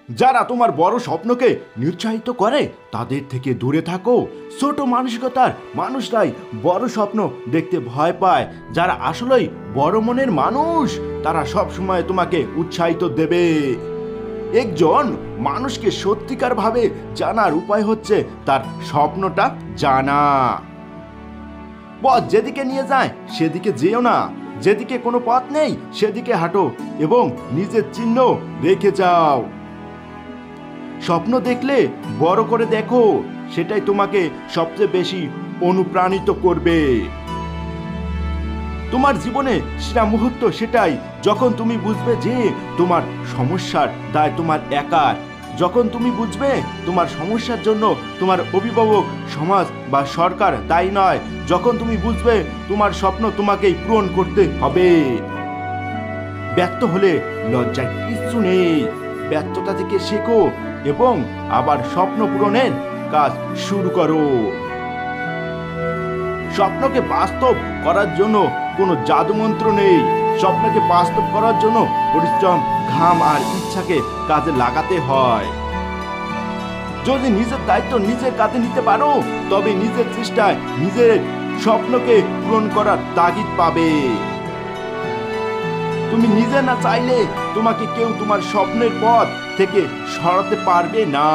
যারা তোমার বড় স্বপ্নকে নিরুৎসাহিত করে তাদের থেকে দূরে থাকো। ছোট মানসিকতার মানুষরাই বড় স্বপ্ন দেখতে ভয় পায়। যারা আসলেই বড় মনের মানুষ তারা সব সময় তোমাকে উৎসাহিত দেবে। একজন মানুষকে সত্যিকার ভাবে জানার উপায় হচ্ছে তার স্বপ্নটা জানা। পথ যেদিকে নিয়ে যায় সেদিকে যেও না, যেদিকে কোনো পথ নেই সেদিকে হাঁটো এবং নিজের চিহ্ন রেখে যাও। স্বপ্ন দেখলে বড় করে দেখো, সেটাই তোমাকে সবচেয়ে বেশি অনুপ্রাণিত করবে। তোমার জীবনে সেরা মুহূর্ত সেটাই যখন তুমি বুঝবে যে তোমার সমস্যার দায় তোমার একার। যখন তুমি বুঝবে তোমার সমস্যার জন্য তোমার অভিভাবক, সমাজ বা সরকার দায়ী নয়। যখন তুমি বুঝবে তোমার স্বপ্ন তোমাকেই পূরণ করতে হবে। ব্যর্থ হলে লজ্জার কিছু নেই। ব্যর্থতা থেকে শেখো এবং আবার স্বপ্ন পূরণের কাজ শুরু করো। স্বপ্নকে বাস্তব করার জন্য কোনো জাদুমন্ত্র নেই। স্বপ্নকে বাস্তব করার জন্য পরিশ্রম, ঘাম আর ইচ্ছাকে কাজে লাগাতে হয়। যদি নিজের দায়িত্ব নিজের কাঁধে নিতে পারো তবে নিজের চেষ্টায় নিজের স্বপ্নকে পূরণ করার তাগিদ পাবে। তুমি নিজে না চাইলে তোমাকে কেউ তোমার স্বপ্নের পথ থেকে সরাতে পারবে না।